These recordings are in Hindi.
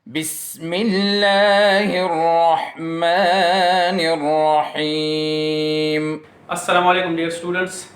बिस्मिल्लाहिर्रहमानिर्रहीम। अस्सलाम वालेकुम डियर स्टूडेंट्स।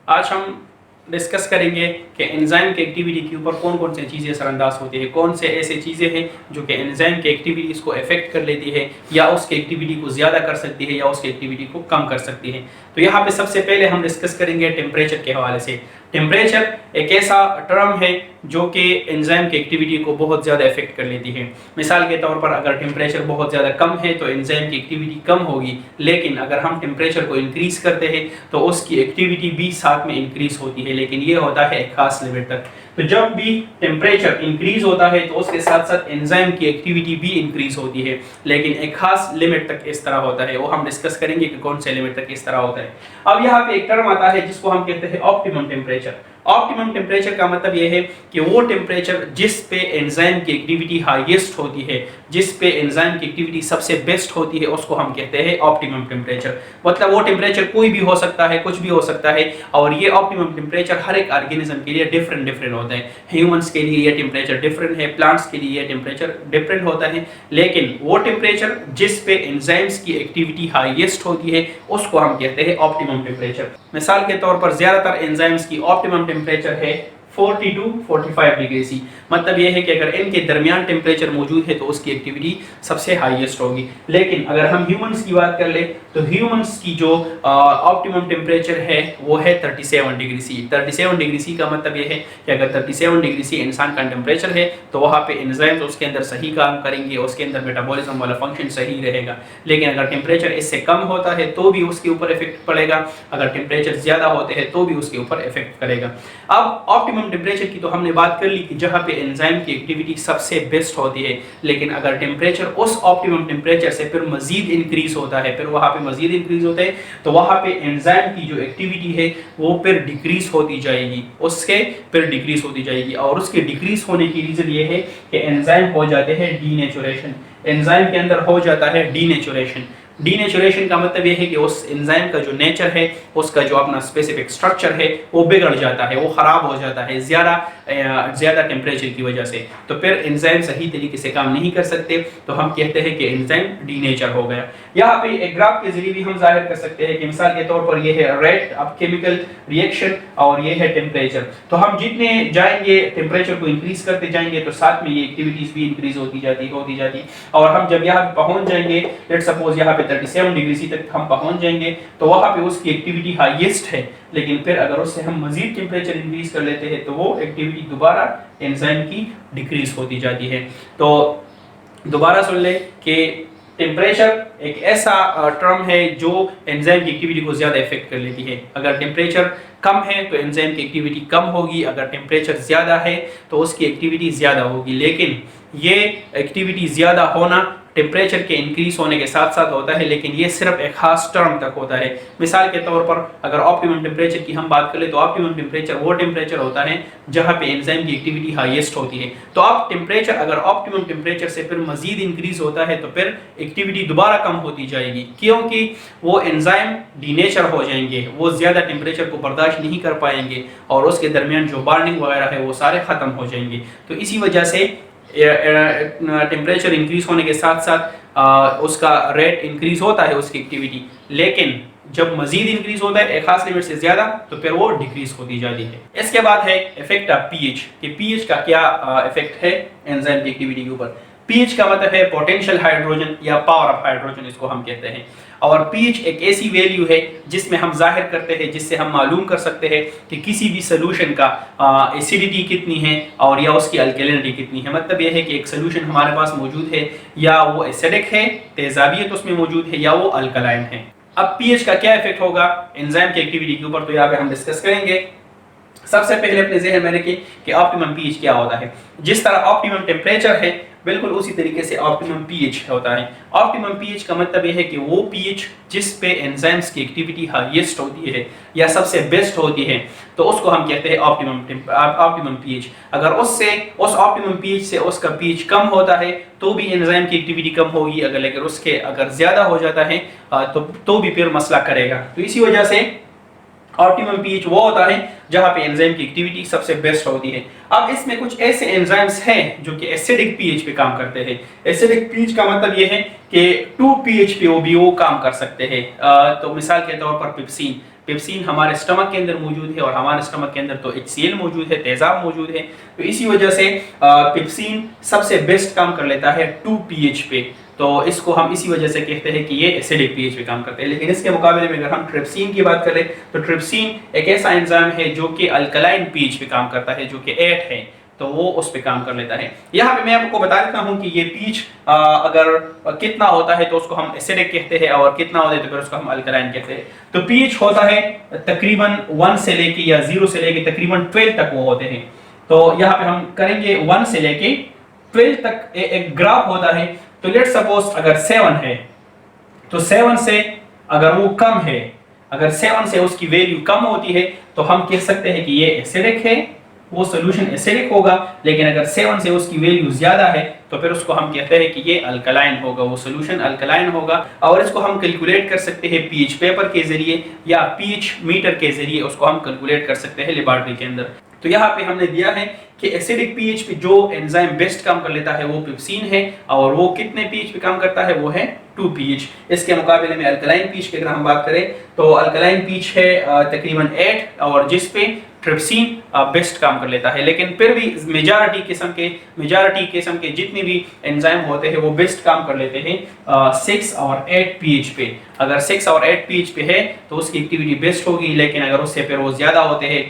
आज हम डिस्कस करेंगे कि एंजाइम की एक्टिविटी के ऊपर कौन कौन सी चीज़ें असरअंदाज होती है, कौन से ऐसे चीज़ें हैं जो कि एंजाइम की एक्टिविटीज़ को अफेक्ट कर लेती है या उसकी एक्टिविटी को ज़्यादा कर सकती है या उसकी एक्टिविटी को कम कर सकती है। तो यहाँ पे सबसे पहले हम डिस्कस करेंगे टेम्परेचर के हवाले से। टेम्परेचर एक ऐसा टर्म है जो कि एंजाइम की एक्टिविटी को बहुत ज़्यादा इफेक्ट कर लेती है। मिसाल के तौर पर अगर टेम्परेचर बहुत ज़्यादा कम है तो एंजाइम की एक्टिविटी कम होगी, लेकिन अगर हम टेम्परेचर को इंक्रीज़ करते हैं तो उसकी एक्टिविटी भी साथ में इंक्रीज़ होती है, लेकिन ये होता है एक खास लिमिट तक। तो जब भी टेम्परेचर इंक्रीज होता है तो उसके साथ साथ एंजाइम की एक्टिविटी भी इंक्रीज होती है, लेकिन एक खास लिमिट तक इस तरह होता है। वो हम डिस्कस करेंगे कि कौन से लिमिट तक इस तरह होता है। अब यहाँ पे एक टर्म आता है जिसको हम कहते हैं ऑप्टिमम टेम्परेचर। ऑप्टिमम टेम्परेचर का मतलब यह है कि वो टेम्परेचर जिस पे एंजाइम की एक्टिविटी हाईएस्ट होती है, जिस पे एंजाइम की एक्टिविटी सबसे बेस्ट होती है, उसको हम कहते हैं ऑप्टिमम टेम्परेचर। मतलब वो टेम्परेचर कोई भी हो सकता है, कुछ भी हो सकता है, और ये ऑप्टिमम टेम्परेचर हर एक ऑर्गेनिज्म के लिए डिफरेंट होता है। ह्यूमंस के लिए ये टेम्परेचर डिफरेंट है, प्लांट्स के लिए ये टेम्परेचर डिफरेंट होता है, लेकिन वो टेम्परेचर जिस पे एंजाइम्स की एक्टिविटी हाईएस्ट होती है उसको हम कहते हैं ऑप्टिमम टेम्परेचर। मिसाल के तौर पर ज्यादातर एंजाइम्स की ऑप्टिमम टेम्परेचर है 40 to 45 डिग्री सी। मतलब यह है कि अगर इनके दरमियान टेम्परेचर मौजूद है तो उसकी एक्टिविटी सबसे हाईएस्ट होगी। लेकिन अगर हम ह्यूमंस की बात कर ले तो ह्यूमंस की जो ऑप्टिमम टेम्परेचर है वो है 37 डिग्री सी। 37 डिग्री सी का मतलब यह है कि अगर 37 डिग्री सी इंसान का टेम्परेचर है तो वहाँ पे एंजाइम्स उसके अंदर सही काम करेंगे, उसके अंदर मेटाबॉलिज्म वाला फंक्शन सही रहेगा। लेकिन अगर टेम्परेचर इससे कम होता है तो भी उसके ऊपर इफेक्ट पड़ेगा, अगर टेम्परेचर ज्यादा होते हैं तो भी उसके ऊपर इफेक्ट करेगा। अब ऑप्टिमम टेम्परेचर की तो हमने बात कर ली कि जहां पे एंजाइम की एक्टिविटी सबसे बेस्ट होती है, लेकिन अगर टेम्परेचर उस ऑप्टिमम टेम्परेचर से फिर मजीद इंक्रीज होता है, फिर वहां पे मजीद इंक्रीज होता है तो वहां पे एंजाइम की जो एक्टिविटी है वो फिर डिक्रीज होती जाएगी, उसके फिर डिक्रीज होती जाएगी। और उसके डिक्रीज होने की रीजन ये है कि एंजाइम हो जाते हैं डीनेचुरेशन। एंजाइम के अंदर हो जाता है डीनेचुरेशन। डीनेचुरेशन का मतलब यह है कि उस एंजाइम का जो नेचर है, उसका जो अपना स्पेसिफिक स्ट्रक्चर है वो बिगड़ जाता है, वो खराब हो जाता है ज्यादा टेम्परेचर की वजह से। तो फिर एंजाइम सही तरीके से काम नहीं कर सकते, तो हम कहते हैं कि एंजाइम डीनेचर हो गया। यहाँ पे एक ग्राफ के जरिए भी हम जाहिर कर सकते हैं कि मिसाल के तौर पर ये है रेट ऑफ केमिकल रिएक्शन और ये है टेम्परेचर। तो हम जितने जाएंगे टेम्परेचर को इंक्रीज करते जाएंगे तो साथ में ये एक्टिविटीज भी इंक्रीज होती जाती। और हम जब यहाँ पहुंच जाएंगे, लेट सपोज यहाँ पे 37 डिग्री सी तक हम पहुंच जाएंगे तो वहां पे उसकी एक्टिविटी हाईएस्ट है, लेकिन फिर अगर उससे हम मजीद टेम्परेचर इंक्रीज कर लेते हैं तो वो एक्टिविटी दोबारा एंजाइम की डिक्रीज होती जाती है। तो दोबारा सुन ले कि टेम्परेचर एक ऐसा टर्म है जो एंजाइम की एक्टिविटी को ज्यादा इफेक्ट कर लेती है। अगर टेम्परेचर कम है तो एंजाइम की एक्टिविटी कम होगी, अगर टेम्परेचर ज्यादा है तो उसकी एक्टिविटी ज्यादा होगी। लेकिन ये एक्टिविटी ज्यादा होना टेम्परेचर के इंक्रीज होने के साथ साथ होता है, लेकिन ये सिर्फ एक खास टर्म तक होता है। मिसाल के तौर पर अगर ऑप्टिमम टेम्परेचर की हम बात करें तो ऑप्टिमम टेम्परेचर वो टेम्परेचर होता है जहां पे एंजाइम की एक्टिविटी हाईएस्ट होती है। तो अब टेम्परेचर अगर ऑप्टिमम टेम्परेचर से फिर मजीद इंक्रीज होता है तो फिर एक्टिविटी दोबारा कम होती जाएगी, क्योंकि वो एंजाइम डीनेचर हो जाएंगे, वो ज्यादा टेम्परेचर को बर्दाश्त नहीं कर पाएंगे और उसके दरमियान जो बॉन्डिंग वगैरह है वो सारे खत्म हो जाएंगे। तो इसी वजह से टेम्परेचर इंक्रीज होने के साथ साथ उसका रेट इंक्रीज होता है उसकी एक्टिविटी, लेकिन जब मजीद इंक्रीज होता है एक खास लिमिट से ज्यादा तो फिर वो डिक्रीज होती जाती है। इसके बाद है इफेक्ट ऑफ पीएच कि पीएच का क्या इफेक्ट है एंजाइम की एक्टिविटी के ऊपर। पीएच का मतलब है पोटेंशियल हाइड्रोजन या पावर ऑफ हाइड्रोजन, इसको हम कहते हैं। और पीएच एक ऐसी वैल्यू है जिसमें हम जाहिर करते हैं, जिससे हम मालूम कर सकते हैं कि किसी भी सोल्यूशन का एसिडिटी कितनी है और या उसकी अल्कलिनिटी कितनी है। मतलब यह है कि एक सोल्यूशन हमारे पास मौजूद है या वो एसिडिक है, तेजाबियत उसमें मौजूद है, या वो अल्कलाइन है। अब पीएच का क्या इफेक्ट होगा एंजाइम की एक्टिविटी के ऊपर, तो यहाँ पे हम डिस्कस करेंगे। सबसे पहले अपने ज़हन में रखें कि ऑप्टिमम पीएच क्या होता है। जिस तरह ऑप्टिमम टेम्परेचर है बिल्कुल उसी तरीके से ऑप्टिमम पीएच होता है। ऑप्टिमम पीएच का मतलब यह है कि वो पीएच जिस पे एंजाइम्स की एक्टिविटी हाईएस्ट होती है या सबसे बेस्ट होती है तो उसको हम कहते हैं ऑप्टिमम पीएच। अगर उससे उस ऑप्टिमम पीएच से उसका पीएच कम होता है तो भी एंजाइम की एक्टिविटी कम होगी, अगर ज्यादा हो जाता है तो भी फिर मसला करेगा। तो इसी वजह से ऑप्टिमम पीएच वो होता है जहां पे एंजाइम की एक्टिविटी सबसे बेस्ट होती है। अब इसमें कुछ ऐसे एंजाइम्स हैं जो कि एसिडिक पीएच पे काम करते हैं। एसिडिक पीएच का मतलब ये है कि 2 पीएच पे वो काम कर सकते हैं। तो मिसाल के तौर पर पिप्सिन, पिप्सिन हमारे स्टमक के अंदर मौजूद है और हमारे स्टमक के अंदर तो HCl मौजूद है, तेजाब मौजूद है, तो इसी वजह से पिप्सिन सबसे बेस्ट काम कर लेता है 2 पीएच पे। तो इसको हम इसी वजह से कहते हैं कि ये एसिडिक पीएच पे काम करते हैं। लेकिन इसके मुकाबले में अगर हम ट्रिप्सिन की बात करें तो ट्रिप्सिन एक ऐसा एंजाइम है जो कि अल्कलाइन पीएच पे काम करता है, जो कि 8 है, तो वो उस पे काम कर लेता है। यहाँ पे मैं आपको बता देता हूँ कि ये पीएच अगर कितना होता है तो उसको हम एसिडिक कहते हैं और कितना होता है तो फिर उसको हम अल्कलाइन कहते हैं। तो पीएच होता है तकरीबन 1 से लेके या 0 से लेके तकरीबन 12 तक वो होते हैं। तो यहाँ पे हम करेंगे 1 से लेके 12 तक एक ग्राफ होता है। तो लेट्स सपोज अगर 7 है तो 7 से अगर वो कम है, अगर 7 से उसकी वैल्यू कम होती है तो हम कह सकते हैं कि ये एसिडिक है, वो सॉल्यूशन एसिडिक होगा। लेकिन अगर 7 से उसकी वैल्यू ज्यादा है तो फिर उसको हम कहते हैं कि ये अल्कलाइन होगा, वो सॉल्यूशन अल्कलाइन होगा। और इसको हम कैलकुलेट कर सकते हैं पीएच पेपर के जरिए या पीएच मीटर के जरिए उसको हम कैलकुलेट कर सकते हैं लेबोरेटरी के अंदर। तो यहाँ पे हमने दिया है कि एसिडिक पीएच पे जो एंजाइम बेस्ट काम कर लेता है वो पिप्सिन है और वो कितने पीएच पे काम करता है, वो है 2 पीएच। इसके मुकाबले में अल्कलाइन पीएच की अगर हम बात करें तो अल्कलाइन पीएच है तकरीबन 8 और जिस पे ट्रिप्सिन बेस्ट काम कर लेता है। लेकिन फिर भी मेजॉरिटी किस्म के जितने भी एंजाइम होते हैं वो बेस्ट काम कर लेते हैं 6 और 8 पीएच पे। अगर 6 और 8 पीएच पे है तो उसकी एक्टिविटी बेस्ट होगी, लेकिन अगर उससे फिर वो ज्यादा होते हैं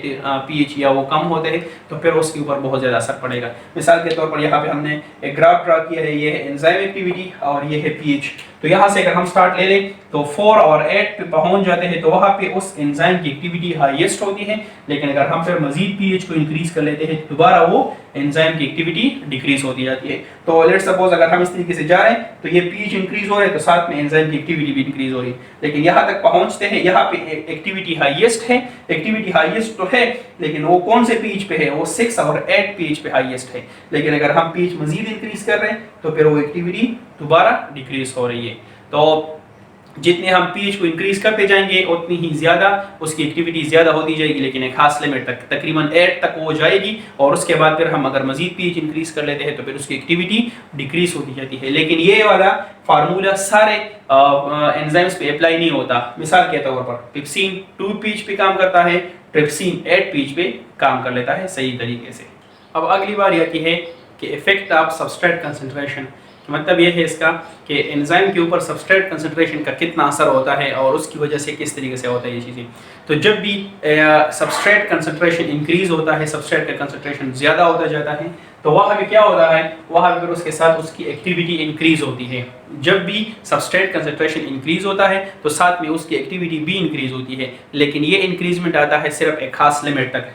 पीएच या वो कम होते हैं तो फिर उसके ऊपर बहुत ज्यादा असर पड़ेगा। मिसाल के तौर पर यहाँ पे हमने एक ग्राफ ड्रा किया है, ये है एंजाइम एक्टिविटी और ये है पीएच। तो यहाँ से अगर हम स्टार्ट ले लें तो 4 और 8 पे पहुंच जाते हैं तो वहां पे उस एंजाइम की एक्टिविटी हाईएस्ट होती है। लेकिन अगर हम फिर मजीद पीएच को इंक्रीज कर लेते हैं दोबारा वो एंजाइम की एक्टिविटी डिक्रीज होती जाती है। तो लेट्स सपोज अगर हम इस तरीके से जा रहे हैं तो ये पीएच इंक्रीज हो रहा है तो साथ में एंजाइम की एक्टिविटी भी इंक्रीज हो रही है। लेकिन यहाँ तक पहुंचते हैं, यहाँ पे एक्टिविटी हाईएस्ट है, एक्टिविटी हाईएस्ट तो है लेकिन वो कौन से पीएच पे है, वो 6 और 8 पीएच पे हाईएस्ट है। लेकिन अगर हम पीएच मजीद इंक्रीज कर रहे हैं तो फिर वो एक्टिविटी दोबारा डिक्रीज हो रही है। तो जितने हम पीएच को इंक्रीज करते जाएंगे उतनी ही ज्यादा उसकी एक्टिविटी ज्यादा होती जाएगी, लेकिन एक खास लिमिट तक तकरीबन 8 तक वो जाएगी और उसके बाद फिर हम अगर मजीद पीएच इंक्रीज कर लेते हैं तो फिर उसकी एक्टिविटी डिक्रीज होती जाती है। लेकिन ये वाला फार्मूला सारे एंजाइम्स पे अप्लाई नहीं होता। मिसाल के तौर पर पिप्सिन 2 पीएच पे काम करता है, ट्रिप्सिन 8 पीएच पे काम कर लेता है सही तरीके से। अब अगली बार यह है कि इफेक्ट ऑफ सबस्ट्रेट कंसंट्रेशन, मतलब ये है इसका कि एंजाइम के ऊपर सबस्ट्रेट कंसंट्रेशन का कितना असर होता है और उसकी वजह से किस तरीके से होता है ये चीज़ें। तो जब भी सबस्ट्रेट कंसंट्रेशन इंक्रीज होता है, सबस्ट्रेट का कंसंट्रेशन ज़्यादा होता जाता है तो वहाँ पे क्या होता है, वहाँ पे उसके साथ उसकी एक्टिविटी इंक्रीज होती है। जब भी सबस्ट्रेट कंसंट्रेशन इंक्रीज होता है तो साथ में उसकी एक्टिविटी भी इंक्रीज होती है, लेकिन ये इंक्रीजमेंट आता है सिर्फ एक खास लिमिट तक।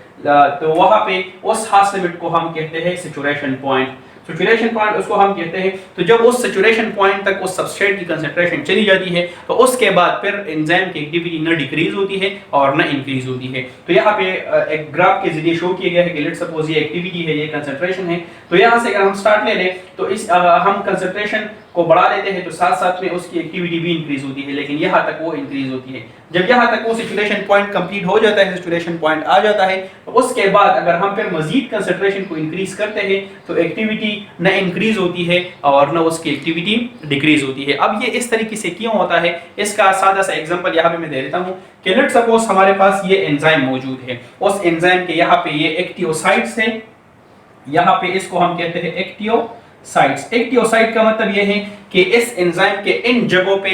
तो वहाँ पे उस खास लिमिट को हम कहते हैं सैचुरेशन पॉइंट। सैचुरेशन पॉइंट उसको हम कहते हैं। तो जब उस सैचुरेशन पॉइंट तक उस सबस्ट्रेट की कंसंट्रेशन चली जाती है तो उसके बाद फिर एंजाइम की एक्टिविटी न डिक्रीज होती है और न इंक्रीज होती है। तो यहाँ पे एक ग्राफ के जरिए शो किया गया है कि लेट्स सपोज ये एक्टिविटी है, ये कंसंट्रेशन है। तो यहाँ से अगर हम स्टार्ट ले लें तो इस हम कंसंट्रेशन को बढ़ा देते हैं तो साथ साथ में उसकी एक्टिविटी भी इंक्रीज होती है, लेकिन यहाँ तक वो इंक्रीज होती है। जब यहाँ तक वो सैचुरेशन पॉइंट कंप्लीट हो जाता है, सैचुरेशन पॉइंट आ जाता है, तो उसके बाद अगर हम फिर मजीद कंसंट्रेशन को इंक्रीज करते हैं तो एक्टिविटी न इंक्रीज होती है और न उसकी एक्टिविटी डिक्रीज होती है। अब ये इस तरीके से क्यों होता है, इसका सादा सा एग्जांपल यहाँ पे मैं दे देता हूँ कि लेट्स सपोज हमारे पास ये एंजाइम मौजूद है। उस एंजाइम के यहाँ पे ये एक्टियोसाइट्स है, यहाँ पे इसको हम कहते हैं एक्टियोसाइट्स। एक्टियोसाइट का मतलब ये है कि इस एंजाइम के इन जगहों पे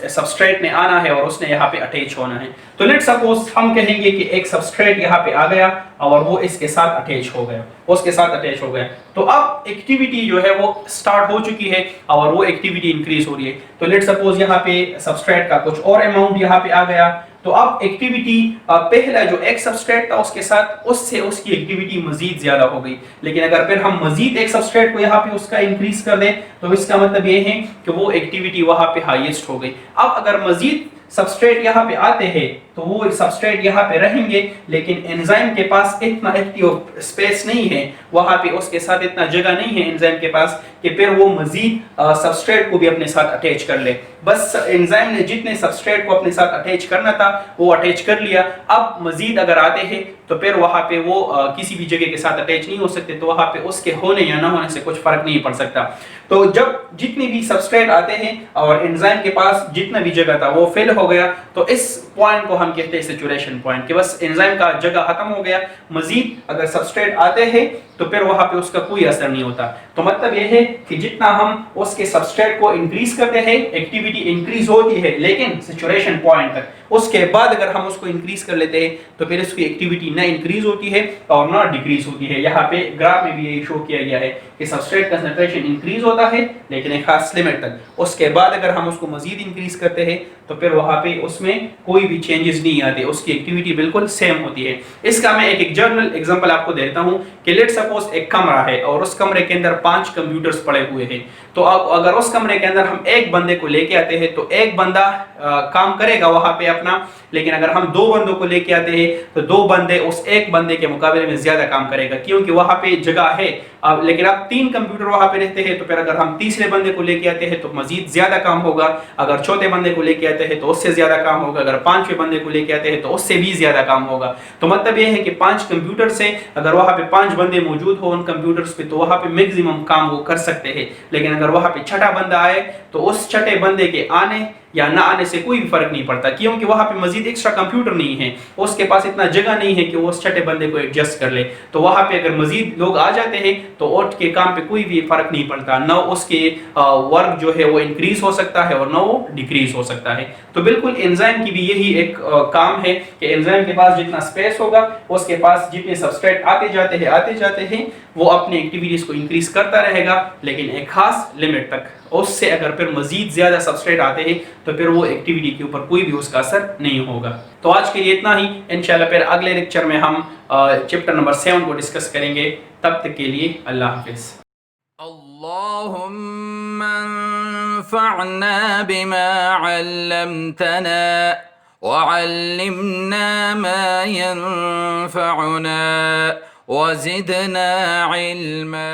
सबस्ट्रेट ने आना है और उसने यहाँ पे अटैच होना है। तो लेट्स सपोज हम कहेंगे कि एक सबस्ट्रेट यहाँ पे आ गया और वो इसके साथ अटैच हो गया, उसके साथ अटैच हो गया। तो अब एक्टिविटी जो है वो स्टार्ट हो चुकी है और वो एक्टिविटी इंक्रीज हो रही है। तो लेट्स सपोज यहाँ पे सबस्ट्रेट का कुछ और अमाउंट यहाँ पे आ गया, तो अब एक्टिविटी पहला जो एक सबस्ट्रेट था उसके साथ उससे उसकी एक्टिविटी मजीद ज्यादा हो गई। लेकिन अगर फिर हम मजीद एक सबस्ट्रेट को यहाँ पे उसका इंक्रीज कर दें तो इसका मतलब ये है कि वो एक्टिविटी वहां पे हाईएस्ट हो गई। अब अगर मजीद सबस्ट्रेट यहाँ पे आते हैं तो वो सबस्ट्रेट यहाँ पे रहेंगे, लेकिन एंजाइम के पास इतना एक्टिव स्पेस नहीं है, वहाँ पे उसके साथ इतना जगह नहीं है एंजाइम के पास कि फिर वो मजीद सबस्ट्रेट को भी अपने साथ अटैच कर ले। बस एंजाइम ने जितने सबस्ट्रेट को अपने साथ अटैच करना था वो अटैच कर लिया। अब मजीद अगर आते हैं तो फिर वहाँ पे वो किसी भी जगह के साथ अटैच नहीं हो सकते, तो वहाँ पे उसके होने या ना होने से कुछ फर्क नहीं पड़ सकता। तो जब जितने भी सबस्ट्रेट आते हैं और एंजाइम के पास जितना भी जगह था वो फिल हो गया, तो इस पॉइंट को हम कहते हैं सैचुरेशन पॉइंट, कि बस एंजाइम का जगह खत्म हो गया। मजीद अगर सबस्ट्रेट आते हैं तो फिर वहां पे उसका कोई असर नहीं होता। तो मतलब यह है कि जितना हम उसके सबस्ट्रेट को इंक्रीज करते हैं एक्टिविटी इंक्रीज होती है, लेकिन सैचुरेशन पॉइंट तक। उसके बाद अगर हम उसको इंक्रीज कर लेते हैं तो फिर उसकी एक्टिविटी ना इंक्रीज होती है और ना डिक्रीज होती है। यहाँ पे ग्राफ में भी यही शो किया गया है कि सबस्ट्रेट कंसंट्रेशन इंक्रीज होता है लेकिन एक खास लिमिट तक। उसके बाद अगर हम उसको मजीद इंक्रीज करते हैं तो फिर वहां पे उसमें कोई भी चेंजेस नहीं आते, उसकी एक्टिविटी बिल्कुल सेम होती है। इसका मैं एक जनरल एग्जांपल आपको देता हूं कि लेट्स सपोज एक कमरा है और उस कमरे के अंदर 5 कंप्यूटर्स पड़े हुए हैं। तो अब अगर उस कमरे के अंदर हम एक बंदे को लेके आते हैं तो एक बंदा काम करेगा वहां पे अपना, लेकिन अगर हम 2 बंदों को लेके आते हैं तो 2 बंदे उस एक बंदे के मुकाबले में ज्यादा काम करेगा, क्योंकि वहां पे जगह है। अब लेकिन अब 3 कंप्यूटर वहां पे रहते हैं तो फिर अगर हम तीसरे बंदे को लेके आते हैं तो मजीद ज्यादा काम होगा, अगर चौथे बंदे को लेके आते हैं तो उससे ज्यादा काम होगा, अगर 5वें बंदे को लेके आते हैं तो उससे भी ज्यादा काम होगा। तो मतलब यह है कि 5 कंप्यूटर से अगर वहां पे 5 बंदे मौजूद हो उन कंप्यूटर्स पे तो वहां पे मैक्सिमम काम वो कर सकते हैं। लेकिन अगर वहां पे छठा बंदा आए तो उस छठे बंदे के आने या ना आने से कोई भी फर्क नहीं पड़ता, क्योंकि वहां पे मजीद एक्स्ट्रा कंप्यूटर नहीं है, उसके पास इतना जगह नहीं है कि वो उस छठे बंदे को एडजस्ट कर ले। तो वहां पे अगर मजीद लोग आ जाते हैं तो ओट के काम पे कोई भी फर्क नहीं पड़ता, ना उसके वर्क जो है वो इंक्रीज हो सकता है और ना वो डिक्रीज हो सकता है। तो बिल्कुल एंजाइम की भी यही एक काम है कि एंजाइम के पास जितना स्पेस होगा उसके पास जितने सबस्ट्रेट आते जाते हैं वो अपनी एक्टिविटीज को इंक्रीज करता रहेगा, लेकिन एक खास लिमिट तक। उससे अगर फिर मजीद ज्यादा सबस्ट्रेट आते हैं तो फिर वो एक्टिविटी के ऊपर कोई भी उसका असर नहीं होगा। तो आज के लिए इतना ही, इंशाल्लाह फिर अगले लेक्चर में हम चैप्टर नंबर 7 को डिस्कस करेंगे। तब तक के लिए अल्लाह हाफिज। अल्लाहुम्मा अंफअना बिमा अल्लमतना वअल्लिमना मा यंफअना वज़िदना इल्मा।